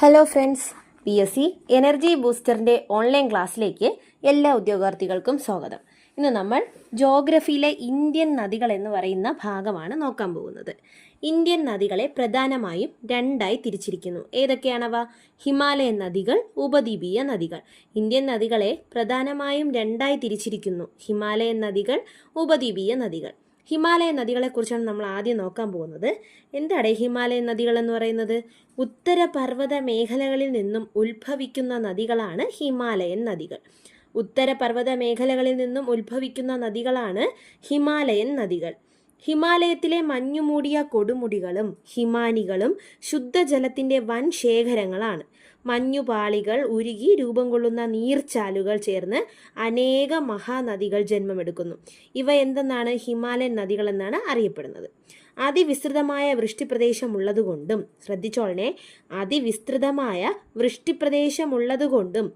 Hello friends, PSC energy ബൂസ്റ്ററിൻ്റെ online ക്ലാസ്സിലേക്ക് എല്ലാ ഉദ്യോഗാർത്ഥികൾക്കും സ്വാഗതം. ഇന്ന് നമ്മൾ ജോഗ്രഫിയിലെ ഇന്ത്യൻ നദികൾ എന്ന് പറയുന്ന ഭാഗമാണ് നോക്കാൻ പോകുന്നത്. ഇന്ത്യൻ നദികളെ പ്രധാനമായും രണ്ടായി തിരിച്ചിരിക്കുന്നു. ഏതൊക്കെയാണവ? ഹിമാലയൻ നദികൾ, ഉപദ്വീപീയ നദികൾ. ഇന്ത്യൻ നദികളെ പ്രധാനമായും രണ്ടായി തിരിച്ചിരിക്കുന്നു: ഹിമാലയൻ നദികൾ, ഉപദ്വീപീയ നദികൾ. ഹിമാലയൻ നദികളെക്കുറിച്ചാണ് നമ്മൾ ആദ്യം നോക്കാൻ പോകുന്നത്. എന്താണ് ഹിമാലയൻ നദികൾ എന്ന് പറയുന്നത്? ഉത്തരപർവ്വത മേഖലകളിൽ നിന്നും ഉത്ഭവിക്കുന്ന നദികളാണ് ഹിമാലയൻ നദികൾ. ഉത്തരപർവ്വത മേഖലകളിൽ നിന്നും ഉത്ഭവിക്കുന്ന നദികളാണ് ഹിമാലയൻ നദികൾ. ഹിമാലയത്തിലെ മഞ്ഞുമൂടിയ കൊടുമുടികളും ഹിമാനികളും ശുദ്ധജലത്തിൻ്റെ വൻ ശേഖരങ്ങളാണ്. മഞ്ഞുപാളികൾ ഉരുകി രൂപം കൊള്ളുന്ന നീർച്ചാലുകൾ ചേർന്ന് അനേക മഹാനദികൾ ജന്മമെടുക്കുന്നു. ഇവ എന്തെന്നാണ്? ഹിമാലയൻ നദികൾ എന്നാണ് അറിയപ്പെടുന്നത്. അതിവിസ്തൃതമായ വൃഷ്ടിപ്രദേശമുള്ളതുകൊണ്ടും, ശ്രദ്ധിച്ചോളനെ, അതിവിസ്തൃതമായ വൃഷ്ടിപ്രദേശമുള്ളതുകൊണ്ടും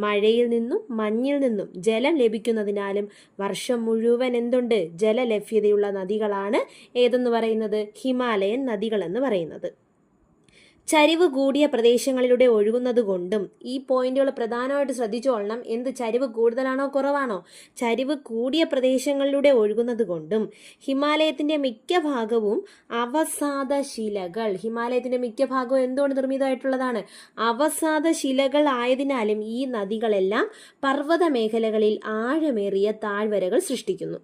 മഴയിൽ നിന്നും മഞ്ഞിൽ നിന്നും ജലം ലഭിക്കുന്നതിനാലും വർഷം മുഴുവൻ എന്തുണ്ട്? ജലലഭ്യതയുള്ള നദികളാണ് ഏതെന്ന് പറയുന്നത്? ഹിമാലയൻ നദികൾ എന്ന് പറയുന്നത്. ചരിവ് കൂടിയ പ്രദേശങ്ങളിലൂടെ ഒഴുകുന്നത് കൊണ്ടും, ഈ പോയിന്റുകൾ പ്രധാനമായിട്ട് ശ്രദ്ധിച്ചോളണം. എന്ത്? ചരിവ് കൂടുതലാണോ കുറവാണോ? ചരിവ് കൂടിയ പ്രദേശങ്ങളിലൂടെ ഒഴുകുന്നത് കൊണ്ടും ഹിമാലയത്തിൻ്റെ മിക്ക ഭാഗവും അവസാദ ശിലകൾ. ഹിമാലയത്തിൻ്റെ മിക്ക ഭാഗവും എന്തുകൊണ്ട് നിർമ്മിതമായിട്ടുള്ളതാണ്? അവസാദ ശിലകൾ ആയതിനാലും ഈ നദികളെല്ലാം പർവ്വത മേഖലകളിൽ ആഴമേറിയ താഴ്വരകൾ സൃഷ്ടിക്കുന്നു.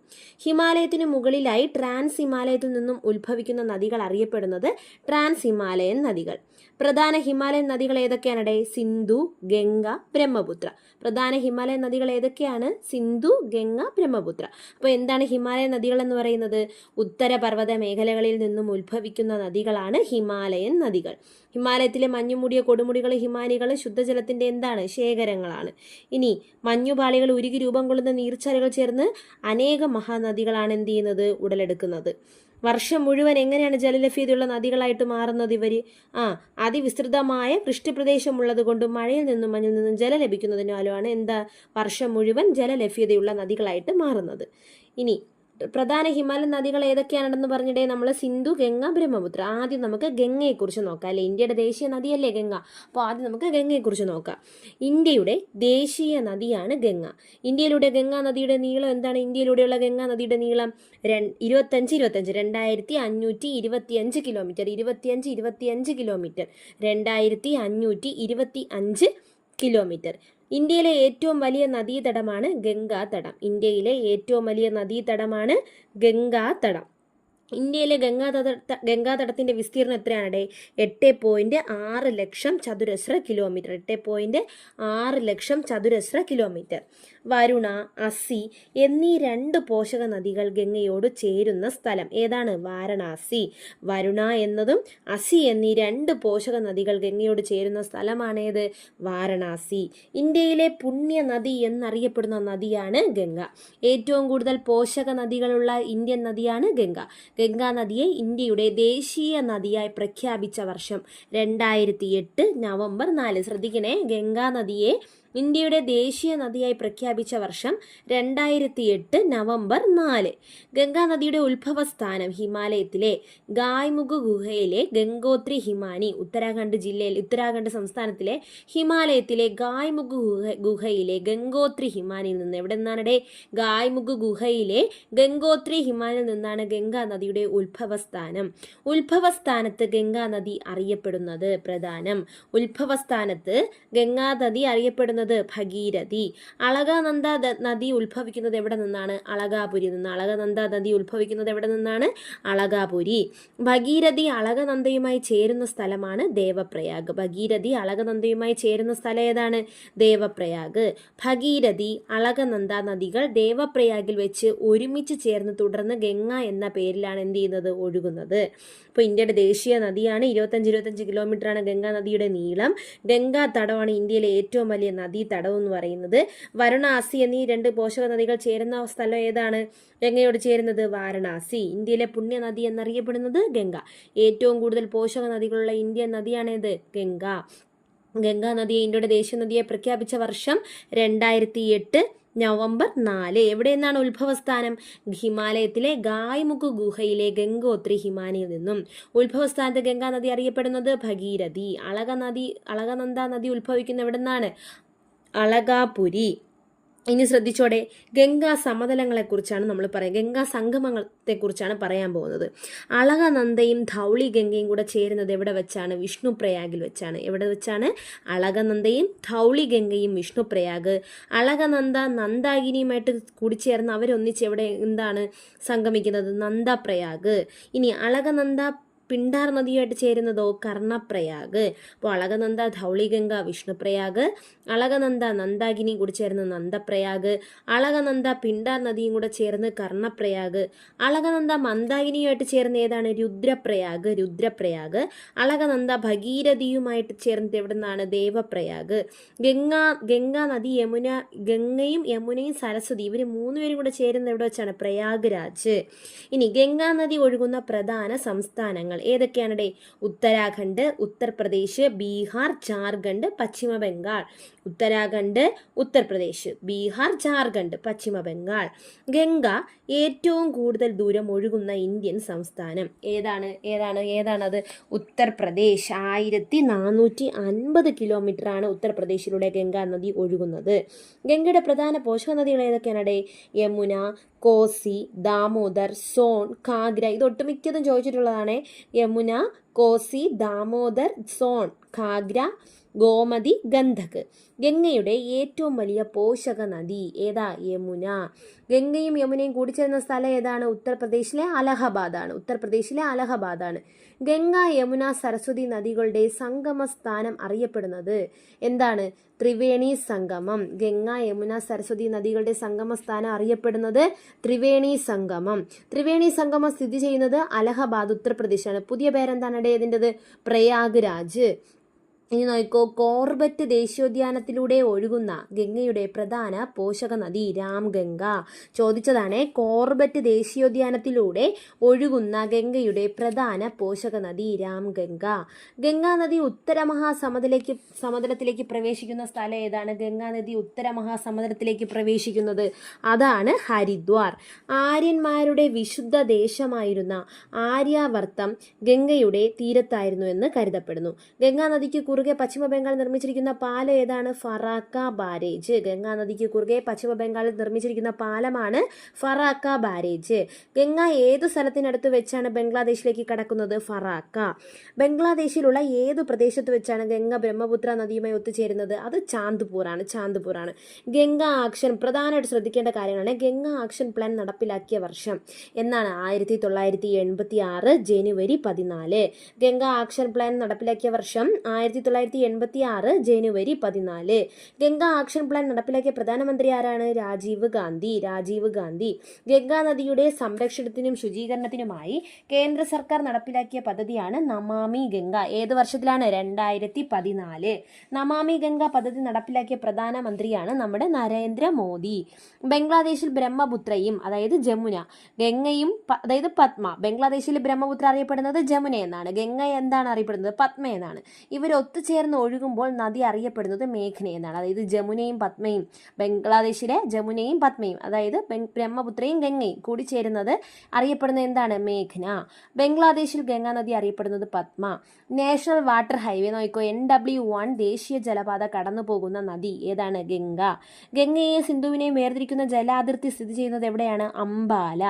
ഹിമാലയത്തിന് മുകളിലായി ട്രാൻസ് ഹിമാലയത്തിൽ നിന്നും ഉത്ഭവിക്കുന്ന നദികൾ അറിയപ്പെടുന്നത് ട്രാൻസ് ഹിമാലയൻ നദികൾ. പ്രധാന ഹിമാലയൻ നദികൾ ഏതൊക്കെയാണ്? സിന്ധു, ഗംഗ, ബ്രഹ്മപുത്ര. പ്രധാന ഹിമാലയൻ നദികൾ ഏതൊക്കെയാണ്? സിന്ധു, ഗംഗ, ബ്രഹ്മപുത്ര. അപ്പോൾ എന്താണ് ഹിമാലയൻ നദികൾ എന്ന് പറയുന്നത്? ഉത്തരപർവ്വത മേഖലകളിൽ നിന്നും ഉത്ഭവിക്കുന്ന നദികളാണ് ഹിമാലയൻ നദികൾ. ഹിമാലയത്തിലെ മഞ്ഞുമൂടിയ കൊടുമുടികൾ ഹിമാനികൾ ശുദ്ധജലത്തിൻ്റെ എന്താണ്? ശേഖരങ്ങളാണ്. ഇനി മഞ്ഞുപാളികൾ ഉരുകി രൂപം കൊള്ളുന്ന നീർച്ചാലുകൾ ചേർന്ന് അനേക മഹാനദികളാണ് എന്ത് ചെയ്യുന്നത്? ഉടലെടുക്കുന്നത്. വർഷം മുഴുവൻ എങ്ങനെയാണ് ജലലഭ്യതയുള്ള നദികളായിട്ട് മാറുന്നത് ഇവർ? അതിവിസ്തൃതമായ വൃഷ്ടിപ്രദേശമുള്ളത് കൊണ്ടും മഴയിൽ നിന്നും മഞ്ഞിൽ നിന്നും ജലം ലഭിക്കുന്നതിനാലുമാണ് എന്താ? വർഷം മുഴുവൻ ജലലഭ്യതയുള്ള നദികളായിട്ട് മാറുന്നത്. ഇനി പ്രധാന ഹിമാലയൻ നദികൾ ഏതൊക്കെയാണെന്ന് പറഞ്ഞിട്ടേ നമ്മൾ സിന്ധു, ഗംഗ, ബ്രഹ്മപുത്ര. ആദ്യം നമുക്ക് ഗംഗയെക്കുറിച്ച് നോക്കാം. അല്ലേ, ഇന്ത്യയുടെ ദേശീയ നദിയല്ലേ ഗംഗ? അപ്പോൾ ആദ്യം നമുക്ക് ഗംഗയെക്കുറിച്ച് നോക്കാം. ഇന്ത്യയുടെ ദേശീയ നദിയാണ് ഗംഗ. ഇന്ത്യയിലൂടെ ഗംഗാ നദിയുടെ നീളം എന്താണ്? ഇന്ത്യയിലൂടെയുള്ള ഗംഗാ നദിയുടെ നീളം 2525 കിലോമീറ്റർ. 25 കിലോമീറ്റർ. 2525 കിലോമീറ്റർ. ഇന്ത്യയിലെ ഏറ്റവും വലിയ നദീതടമാണ് ഗംഗാതടം. ഇന്ത്യയിലെ ഏറ്റവും വലിയ നദീതടമാണ് ഗംഗാതടം. ഇന്ത്യയിലെ ഗംഗാതടത്തിൻ്റെ വിസ്തീർണം എത്രയാണ്? 8.6 ലക്ഷം ചതുരശ്ര കിലോമീറ്റർ. 8.6 ലക്ഷം ചതുരശ്ര കിലോമീറ്റർ. വരുണ, അസി എന്നീ 2 പോഷക നദികൾ ഗംഗയോട് ചേരുന്ന സ്ഥലം ഏതാണ്? വാരണാസി. വരുണ എന്നതും അസി എന്നീ 2 പോഷക നദികൾ ഗംഗയോട് ചേരുന്ന സ്ഥലമാണേത്? വാരണാസി. ഇന്ത്യയിലെ പുണ്യ നദി എന്നറിയപ്പെടുന്ന നദിയാണ് ഗംഗ. ഏറ്റവും കൂടുതൽ പോഷക നദികളുള്ള ഇന്ത്യൻ നദിയാണ് ഗംഗ. ഗംഗാ നദിയെ ഇന്ത്യയുടെ ദേശീയ നദിയായി പ്രഖ്യാപിച്ച വർഷം 2008 നവംബർ 4. ശ്രദ്ധിക്കണേ, ഗംഗാ നദിയെ ഇന്ത്യയുടെ ദേശീയ നദിയായി പ്രഖ്യാപിച്ച വർഷം 2008 നവംബർ 4. ഗംഗാ നദിയുടെ ഉത്ഭവസ്ഥാനം ഹിമാലയത്തിലെ ഗായ്മുഖ് ഗുഹയിലെ ഗംഗോത്രി ഹിമാനി. ഉത്തരാഖണ്ഡ് സംസ്ഥാനത്തിലെ ഹിമാലയത്തിലെ ഗായ്മുഖ് ഗുഹയിലെ ഗംഗോത്രി ഹിമാനിയിൽ നിന്ന്. എവിടെ നിന്നാണ്? ഗായ്മുഖ് ഗുഹയിലെ ഗംഗോത്രി ഹിമാനിയിൽ നിന്നാണ് ഗംഗാ നദിയുടെ ഉത്ഭവസ്ഥാനം. ഉത്ഭവസ്ഥാനത്ത് ഗംഗാ നദി അറിയപ്പെടുന്നത് പ്രധാനം. ഉത്ഭവസ്ഥാനത്ത് ഗംഗാ നദി അറിയപ്പെടുന്നത് ഭഗീരഥി. അളകാനന്ദ നദി ഉത്ഭവിക്കുന്നത് എവിടെ നിന്നാണ്? അളകാപുരി നിന്ന്. അളകനന്ദ നദി ഉത്ഭവിക്കുന്നത് എവിടെ നിന്നാണ്? അളകാപുരി. ഭഗീരഥി അളകനന്ദയുമായി ചേരുന്ന സ്ഥലമാണ് ദേവപ്രയാഗ്. ഭഗീരഥി അളകനന്ദയുമായി ചേരുന്ന സ്ഥലം ഏതാണ്? ദേവപ്രയാഗ്. ഭഗീരഥി, അളകനന്ദ നദികൾ ദേവപ്രയാഗിൽ വെച്ച് ഒരുമിച്ച് ചേർന്ന് തുടർന്ന് ഗംഗ എന്ന പേരിലാണ് എന്ത് ചെയ്യുന്നത്? ഒഴുകുന്നത്. അപ്പോൾ ഇന്ത്യയുടെ ദേശീയ നദിയാണ്. 25 കിലോമീറ്ററാണ് ഗംഗാ നദിയുടെ നീളം. ഗംഗാ തടമാണ് ഇന്ത്യയിലെ ഏറ്റവും വലിയ നദീതടം എന്ന് പറയുന്നത്. വരുണ, അസി എന്നീ 2 പോഷക നദികൾ ചേരുന്ന സ്ഥലം ഏതാണ്? ഗംഗയോട് ചേരുന്നത്? വാരണാസി. ഇന്ത്യയിലെ പുണ്യ നദി എന്നറിയപ്പെടുന്നത് ഗംഗ. ഏറ്റവും കൂടുതൽ പോഷക നദികളുള്ള ഇന്ത്യൻ നദിയാണേത്? ഗംഗ. ഗംഗാ നദിയെ ഇന്ത്യയുടെ ദേശീയ നദിയെ പ്രഖ്യാപിച്ച വർഷം 2008 നവംബർ 4. എവിടെ നിന്നാണ് ഉത്ഭവസ്ഥാനം? ഹിമാലയത്തിലെ ഗായ്മുഖ് ഗുഹയിലെ ഗംഗോത്രി ഹിമാനിയിൽ നിന്നും. ഉത്ഭവസ്ഥാനത്ത് ഗംഗാ നദി അറിയപ്പെടുന്നത് ഭഗീരഥി. അളകനന്ദ നദി ഉത്ഭവിക്കുന്ന എവിടെ നിന്നാണ്? അളകാപുരി. ഇനി ശ്രദ്ധിച്ചോടെ, ഗംഗാ സമതലങ്ങളെക്കുറിച്ചാണ് നമ്മൾ പറയുന്നത്, ഗംഗാ സംഗമത്തെക്കുറിച്ചാണ് പറയാൻ പോകുന്നത്. അളകനന്ദയും ധൗളി ഗംഗയും കൂടെ ചേരുന്നത് എവിടെ വെച്ചാണ്? വിഷ്ണുപ്രയാഗിൽ വെച്ചാണ്. എവിടെ വെച്ചാണ്? അളകനന്ദയും ധൗളി ഗംഗയും വിഷ്ണുപ്രയാഗ്. അളകനന്ദ നന്ദാകിനിയുമായിട്ട് കൂടിച്ചേർന്ന് അവരൊന്നിച്ച് എവിടെ എന്താണ് സംഗമിക്കുന്നത്? നന്ദപ്രയാഗ്. ഇനി അളകനന്ദ പിണ്ടാർ നദിയായിട്ട് ചേരുന്നതോ? കർണപ്രയാഗ്. അപ്പോൾ അളകനന്ദ ധൗളിഗംഗ വിഷ്ണുപ്രയാഗ്, അളകനന്ദ നന്ദാകിനി കൂടി ചേർന്ന് നന്ദപ്രയാഗ്, അളകനന്ദ പിണ്ടാർ നദിയും കൂടെ ചേർന്ന് കർണപ്രയാഗ്, അളകനന്ദ മന്ദാകിനിയുമായിട്ട് ചേർന്ന് ഏതാണ്? രുദ്രപ്രയാഗ്. അളകനന്ദ ഭഗീരഥിയുമായിട്ട് ചേർന്നത് എവിടെ നിന്നാണ്? ദേവപ്രയാഗ്. ഗംഗാ നദി ഗംഗയും യമുനയും സരസ്വതി ഇവർ മൂന്നുപേരും കൂടെ ചേരുന്നത് എവിടെ വെച്ചാണ്? പ്രയാഗ്രാജ്. ഇനി ഗംഗാ നദി ഒഴുകുന്ന പ്രധാന സംസ്ഥാനങ്ങൾ ഏതൊക്കെയാണ്? ഉത്തരാഖണ്ഡ്, ഉത്തർപ്രദേശ്, ബീഹാർ, ജാർഖണ്ഡ്, പശ്ചിമ ബംഗാൾ. ഉത്തരാഖണ്ഡ്, ഉത്തർപ്രദേശ്, ബീഹാർ, ജാർഖണ്ഡ്, പശ്ചിമ ബംഗാൾ. ഗംഗ ഏറ്റവും കൂടുതൽ ദൂരം ഒഴുകുന്ന ഇന്ത്യൻ സംസ്ഥാനം ഏതാണത്? ഉത്തർപ്രദേശ്. 1450 കിലോമീറ്റർ ആണ് ഉത്തർപ്രദേശിലൂടെ ഗംഗാ നദി ഒഴുകുന്നത്. ഗംഗയുടെ പ്രധാന പോഷക നദികൾ ഏതൊക്കെയാണ്? യമുന, കോസി, ദാമോദർ, സോൺ, ഘാഗ്ര. ഇത് ഒട്ടുമിക്കതും ചോദിച്ചിട്ടുള്ളതാണ്. യമുന, കോസി, ദാമോദർ, സോൺ, ഘാഗ്ര, ഗോമതി, ഗന്ധക്. ഗംഗയുടെ ഏറ്റവും വലിയ പോഷക നദി ഏതാ? യമുന. ഗംഗയും യമുനയും കൂടിച്ചേരുന്ന സ്ഥലം ഏതാണ്? ഉത്തർപ്രദേശിലെ അലഹബാദാണ്. ഗംഗ, യമുന, സരസ്വതി നദികളുടെ സംഗമ സ്ഥാനം അറിയപ്പെടുന്നത് എന്താണ്? ത്രിവേണി സംഗമം. ഗംഗ, യമുന, സരസ്വതി നദികളുടെ സംഗമ സ്ഥാനം അറിയപ്പെടുന്നത് ത്രിവേണി സംഗമം സ്ഥിതി ചെയ്യുന്നത് അലഹബാദ്, ഉത്തർപ്രദേശാണ്. പുതിയ പേരെന്താണ് ഇതിൻ്റെത്? പ്രയാഗ്രാജ്. ഇനി നോക്കൂ, കോർബറ്റ് ദേശീയോദ്യാനത്തിലൂടെ ഒഴുകുന്ന ഗംഗയുടെ പ്രധാന പോഷക നദി രാംഗംഗ. ചോദിച്ചതാണ്, കോർബറ്റ് ദേശീയോദ്യാനത്തിലൂടെ ഒഴുകുന്ന ഗംഗയുടെ പ്രധാന പോഷക നദി രാംഗംഗ. ഗംഗാ നദി സമതലത്തിലേക്ക് പ്രവേശിക്കുന്ന സ്ഥലം ഏതാണ്? ഗംഗാ നദി ഉത്തരമഹാസമുദ്രത്തിലേക്ക് പ്രവേശിക്കുന്നത് അതാണ് ഹരിദ്വാർ. ആര്യന്മാരുടെ വിശുദ്ധ ദേശമായിരുന്ന ആര്യാവർത്തം ഗംഗയുടെ തീരത്തായിരുന്നു എന്ന് കരുതപ്പെടുന്നു. ഗംഗാ നദിക്ക് കുറുകെ പശ്ചിമ ബംഗാൾ നിർമ്മിച്ചിരിക്കുന്ന പാലം ഏതാണ്? ഫറാക്ക ബാരേജ്. ഗംഗാ നദിക്ക് കുറുകെ പശ്ചിമ ബംഗാളിൽ നിർമ്മിച്ചിരിക്കുന്ന പാലമാണ് ഫറാക്ക ബാരേജ്. ഗംഗ ഏതു സ്ഥലത്തിനടുത്ത് വെച്ചാണ് ബംഗ്ലാദേശിലേക്ക് കടക്കുന്നത്? ഫറാക്ക. ബംഗ്ലാദേശിലുള്ള ഏതു പ്രദേശത്ത് വെച്ചാണ് ഗംഗ ബ്രഹ്മപുത്ര നദിയുമായി ഒത്തുചേരുന്നത്? അത് ചാന്ദ്പൂറാണ്. ഗംഗാ ആക്ഷൻ പ്രധാനമായിട്ട് ശ്രദ്ധിക്കേണ്ട കാര്യമാണ്. ഗംഗാ ആക്ഷൻ പ്ലാൻ നടപ്പിലാക്കിയ വർഷം എന്നാണ്? 1986 ജനുവരി 14. ഗംഗാ ആക്ഷൻ പ്ലാൻ നടപ്പിലാക്കിയ വർഷം 1986 ജനുവരി 14. ഗംഗാ ആക്ഷൻ പ്ലാൻ നടപ്പിലാക്കിയ പ്രധാനമന്ത്രി ആരാണ്? രാജീവ് ഗാന്ധി. ഗംഗാ നദിയുടെ സംരക്ഷണത്തിനും ശുചീകരണത്തിനുമായി കേന്ദ്ര സർക്കാർ നടപ്പിലാക്കിയ പദ്ധതിയാണ് നമാമി ഗംഗ. ഏത് വർഷത്തിലാണ്? 2014. നമാമി ഗംഗ പദ്ധതി നടപ്പിലാക്കിയ പ്രധാനമന്ത്രിയാണ് നമ്മുടെ നരേന്ദ്രമോദി. ബംഗ്ലാദേശിൽ ബ്രഹ്മപുത്രയും അതായത് ജമുന, ഗംഗയും അതായത് പത്മ. ബംഗ്ലാദേശിൽ ബ്രഹ്മപുത്ര അറിയപ്പെടുന്നത് ജമുന എന്നാണ്. ഗംഗ എന്താണ് അറിയപ്പെടുന്നത്? പത്മ എന്നാണ്. ഇവർ ഒത്തുചേർന്ന് ഒഴുകുമ്പോൾ നദി അറിയപ്പെടുന്നത് മേഘ്ന എന്നാണ്. അതായത് ജമുനയും പത്മയും, ബംഗ്ലാദേശിലെ ജമുനയും പത്മയും അതായത് ബ്രഹ്മപുത്രയും ഗംഗയും കൂടി ചേരുന്നത് അറിയപ്പെടുന്നത് എന്താണ്? മേഘ്ന. ബംഗ്ലാദേശിൽ ഗംഗാ നദി അറിയപ്പെടുന്നത് പത്മ. നാഷണൽ വാട്ടർ ഹൈവേ നോക്കോ, NW1 ദേശീയ ജലപാത കടന്നു പോകുന്ന നദി ഏതാണ്? ഗംഗ. ഗംഗയെയും സിന്ധുവിനെയും വേർതിരിക്കുന്ന ജലാതിർത്തി സ്ഥിതി ചെയ്യുന്നത് എവിടെയാണ്? അംബാല.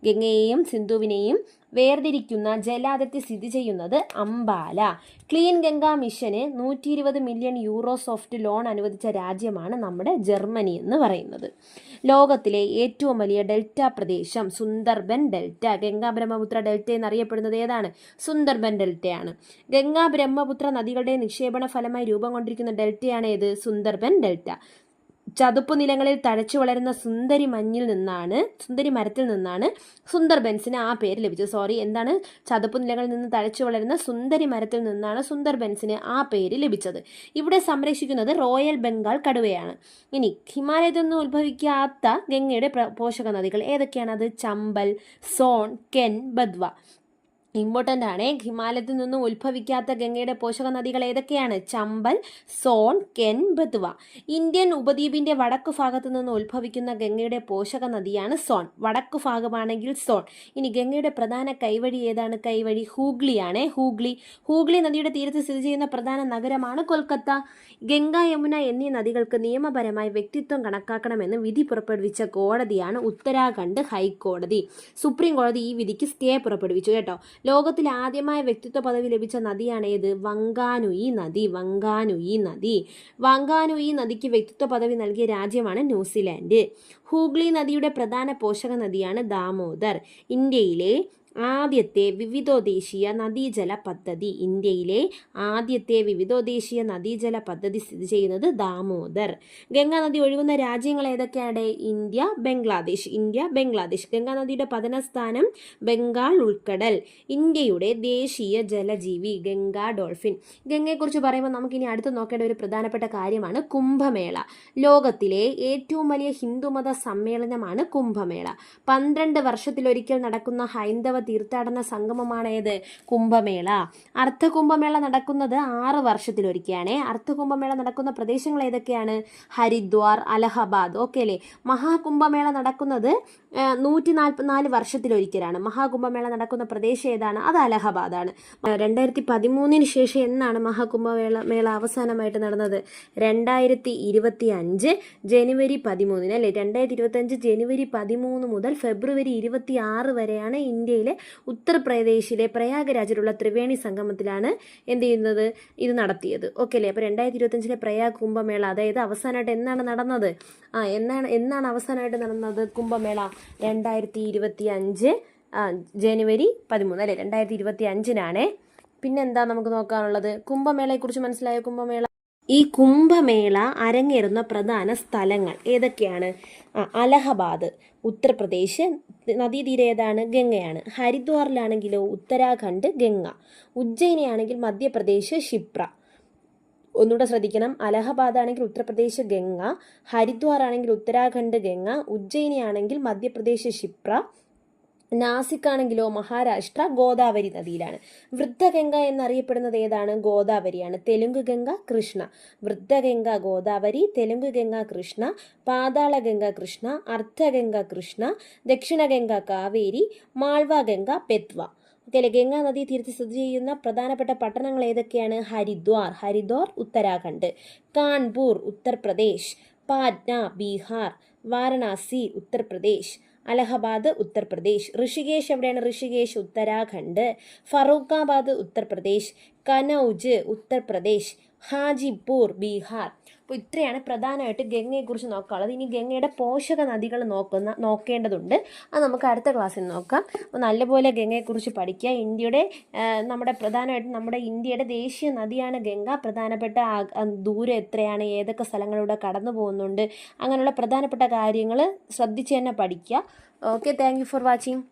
ഗംഗയെയും സിന്ധുവിനെയും വേർതിരിക്കുന്ന ജലാതിർത്തി സ്ഥിതി ചെയ്യുന്നത് അംബാല. ക്ലീൻ ഗംഗാ മിഷന് 120 മില്യൺ യൂറോ സോഫ്റ്റ് ലോൺ അനുവദിച്ച രാജ്യമാണ് നമ്മുടെ ജർമ്മനി എന്ന് പറയുന്നത്. ലോകത്തിലെ ഏറ്റവും വലിയ ഡെൽറ്റ പ്രദേശം സുന്ദർബൻ ഡെൽറ്റ. ഗംഗാ ബ്രഹ്മപുത്ര ഡെൽറ്റ എന്നറിയപ്പെടുന്നത് ഏതാണ്? സുന്ദർബൻ ഡെൽറ്റയാണ്. ഗംഗാ ബ്രഹ്മപുത്ര നദികളുടെ നിക്ഷേപണ ഫലമായി രൂപം കൊണ്ടിരിക്കുന്ന ഡെൽറ്റയാണ് ഏത്? സുന്ദർബൻ ഡെൽറ്റ. ചതുപ്പ് നിലങ്ങളിൽ തഴച്ചു വളരുന്ന സുന്ദരി മരത്തിൽ നിന്നാണ് സുന്ദർബൻസിന് ആ പേര് ലഭിച്ചത്. ചതുപ്പ് നിലങ്ങളിൽ നിന്ന് തഴച്ചു വളരുന്ന സുന്ദരി മരത്തിൽ നിന്നാണ് സുന്ദർബൻസിന് ആ പേര് ലഭിച്ചത്. ഇവിടെ സംരക്ഷിക്കുന്നത് റോയൽ ബംഗാൾ കടുവയാണ്. ഇനി ഹിമാലയത്തിൽ നിന്ന് ഉത്ഭവിക്കാത്ത ഗംഗയുടെ പോഷക നദികൾ ഏതൊക്കെയാണ്? അത് ചമ്പൽ, സോൺ, കെൻ, ബദ്വ. ഇമ്പോർട്ടൻ്റ് ആണ്. ഹിമാലയത്തിൽ നിന്നും ഉത്ഭവിക്കാത്ത ഗംഗയുടെ പോഷക നദികൾ ഏതൊക്കെയാണ്? ചമ്പൽ, സോൺ, കെൻ, ബെത്വ. ഇന്ത്യൻ ഉപദ്വീപിന്റെ വടക്കു ഭാഗത്തു നിന്ന് ഉത്ഭവിക്കുന്ന ഗംഗയുടെ പോഷക നദിയാണ് സോൺ. വടക്കു ഭാഗമാണെങ്കിൽ സോൺ. ഇനി ഗംഗയുടെ പ്രധാന കൈവഴി ഏതാണ്? കൈവഴി ഹൂഗ്ലിയാണ്. ഹൂഗ്ലി നദിയുടെ തീരത്ത് സ്ഥിതി ചെയ്യുന്ന പ്രധാന നഗരമാണ് കൊൽക്കത്ത. ഗംഗ, യമുന എന്നീ നദികൾക്ക് നിയമപരമായി വ്യക്തിത്വം കണക്കാക്കണമെന്ന് വിധി പുറപ്പെടുവിച്ച കോടതിയാണ് ഉത്തരാഖണ്ഡ് ഹൈക്കോടതി. സുപ്രീം കോടതി ഈ വിധിക്ക് സ്റ്റേ പുറപ്പെടുവിച്ചു കേട്ടോ. ലോകത്തിൽ ആദ്യമായ വ്യക്തിത്വ പദവി ലഭിച്ച നദിയാണ് ഏത്? വങ്കാനുയി നദി. വങ്കാനുയി നദിക്ക് വ്യക്തിത്വ പദവി നൽകിയ രാജ്യമാണ് ന്യൂസിലാൻഡ്. ഹൂഗ്ലി നദിയുടെ പ്രധാന പോഷക നദിയാണ് ദാമോദർ. ഇന്ത്യയിലെ ആദ്യത്തെ വിവിധോദ്ദേശീയ നദീജല പദ്ധതി സ്ഥിതി ചെയ്യുന്നത് ദാമോദർ. ഗംഗാ നദി ഒഴുകുന്ന രാജ്യങ്ങൾ ഏതൊക്കെയാണ്? ഇന്ത്യ, ബംഗ്ലാദേശ്. ഗംഗാ നദിയുടെ പതനസ്ഥാനം ബംഗാൾ ഉൾക്കടൽ. ഇന്ത്യയുടെ ദേശീയ ജലജീവി ഗംഗാ ഡോൾഫിൻ. ഗംഗയെക്കുറിച്ച് പറയുമ്പോൾ നമുക്കിനി അടുത്ത് നോക്കേണ്ട ഒരു പ്രധാനപ്പെട്ട കാര്യമാണ് കുംഭമേള. ലോകത്തിലെ ഏറ്റവും വലിയ ഹിന്ദുമത സമ്മേളനമാണ് കുംഭമേള. 12 വർഷത്തിലൊരിക്കൽ നടക്കുന്ന ഹൈന്ദവ തീർത്ഥാടന സംഗമമാണ് ഏത്? കുംഭമേള. അർദ്ധകുംഭമേള നടക്കുന്നത് 6 വർഷത്തിലൊരിക്കലാണ്. അർദ്ധകുംഭമേള നടക്കുന്ന പ്രദേശങ്ങൾ ഏതൊക്കെയാണ്? ഹരിദ്വാർ, അലഹബാദ്. ഓക്കെ അല്ലേ? മഹാകുംഭമേള നടക്കുന്നത് 144 വർഷത്തിലൊരിക്കലാണ്. മഹാകുംഭമേള നടക്കുന്ന പ്രദേശം ഏതാണ്? അത് അലഹബാദാണ്. 2013 ശേഷം എന്നാണ് മഹാകുംഭമേള അവസാനമായിട്ട് നടന്നത്? 2025 ജനുവരി 13 അല്ലേ? 2025 ജനുവരി 13 മുതൽ ഫെബ്രുവരി 26 വരെയാണ് ഇന്ത്യയിലെ ഉത്തർപ്രദേശിലെ പ്രയാഗ്രാജിലുള്ള ത്രിവേണി സംഗമത്തിലാണ് എന്ത് ചെയ്യുന്നത്? ഇത് നടത്തിയത്. ഓക്കെ അല്ലേ? അപ്പോൾ 2025 പ്രയാഗ് കുംഭമേള അതായത് അവസാനമായിട്ട് എന്നാണ് നടന്നത്? എന്നാണ് അവസാനമായിട്ട് നടന്നത് കുംഭമേള? 2025 ജനുവരി 13 അല്ലേ? 2025 പിന്നെന്താ നമുക്ക് നോക്കാനുള്ളത്? കുംഭമേളയെക്കുറിച്ച് മനസ്സിലായോ? ഈ കുംഭമേള അരങ്ങേറുന്ന പ്രധാന സ്ഥലങ്ങൾ ഏതൊക്കെയാണ്? അലഹബാദ് ഉത്തർപ്രദേശ്, നദീതീരം ഏതാണ്? ഗംഗയാണ്. ഹരിദ്വാറിലാണെങ്കിലോ ഉത്തരാഖണ്ഡ് ഗംഗ. ഉജ്ജയിനിയാണെങ്കിൽ മധ്യപ്രദേശ് ക്ഷിപ്ര. ഒന്നുകൂടെ ശ്രദ്ധിക്കണം. അലഹബാദ് ആണെങ്കിൽ ഉത്തർപ്രദേശ് ഗംഗ, ഹരിദ്വാർ ആണെങ്കിൽ ഉത്തരാഖണ്ഡ് ഗംഗ, ഉജ്ജയിനി ആണെങ്കിൽ മധ്യപ്രദേശ് ക്ഷിപ്ര, നാസിക് ആണെങ്കിലോ മഹാരാഷ്ട്ര ഗോദാവരി നദിയിലാണ്. വൃദ്ധഗംഗ എന്നറിയപ്പെടുന്നത് ഏതാണ്? ഗോദാവരിയാണ്. തെലുങ്ക് ഗംഗ, കൃഷ്ണ. വൃദ്ധഗംഗ ഗോദാവരി, തെലുങ്ക് ഗംഗ കൃഷ്ണ, പാതാളഗംഗ കൃഷ്ണ, അർദ്ധഗംഗ കൃഷ്ണ, ദക്ഷിണഗംഗ കാവേരി, മാൾവ ഗംഗ ബെത്വ. ഓക്കെ അല്ലേ? ഗംഗാ നദീ തീരത്ത് സ്ഥിതി ചെയ്യുന്ന പ്രധാനപ്പെട്ട പട്ടണങ്ങൾ ഏതൊക്കെയാണ്? ഹരിദ്വാർ ഉത്തരാഖണ്ഡ്, കാൺപൂർ ഉത്തർപ്രദേശ്, പാറ്റ്ന ബീഹാർ, വാരണാസി ഉത്തർപ്രദേശ്, അലഹബാദ് ഉത്തർപ്രദേശ്. ഋഷികേശ് എവിടെയാണ്? ഋഷികേശ് ഉത്തരാഖണ്ഡ്. ഫറൂഖാബാദ് ഉത്തർപ്രദേശ്, കനൗജ് ഉത്തർപ്രദേശ്, ഹാജിപൂർ ബീഹാർ. അപ്പോൾ ഇത്രയാണ് പ്രധാനമായിട്ട് ഗംഗയെക്കുറിച്ച് നോക്കാനുള്ളത്. ഇനി ഗംഗയുടെ പോഷക നദികൾ നോക്കേണ്ടതുണ്ട്. അത് നമുക്ക് അടുത്ത ക്ലാസ്സിൽ നോക്കാം. അപ്പോൾ നല്ലപോലെ ഗംഗയെക്കുറിച്ച് പഠിക്കുക. നമ്മുടെ ഇന്ത്യയുടെ ദേശീയ നദിയാണ് ഗംഗ. പ്രധാനപ്പെട്ട ദൂരം എത്രയാണ്, ഏതൊക്കെ സ്ഥലങ്ങളിലൂടെ കടന്നു പോകുന്നുണ്ട്, അങ്ങനെയുള്ള പ്രധാനപ്പെട്ട കാര്യങ്ങൾ ശ്രദ്ധിച്ച് തന്നെ പഠിക്കുക. Okay, thank you for watching.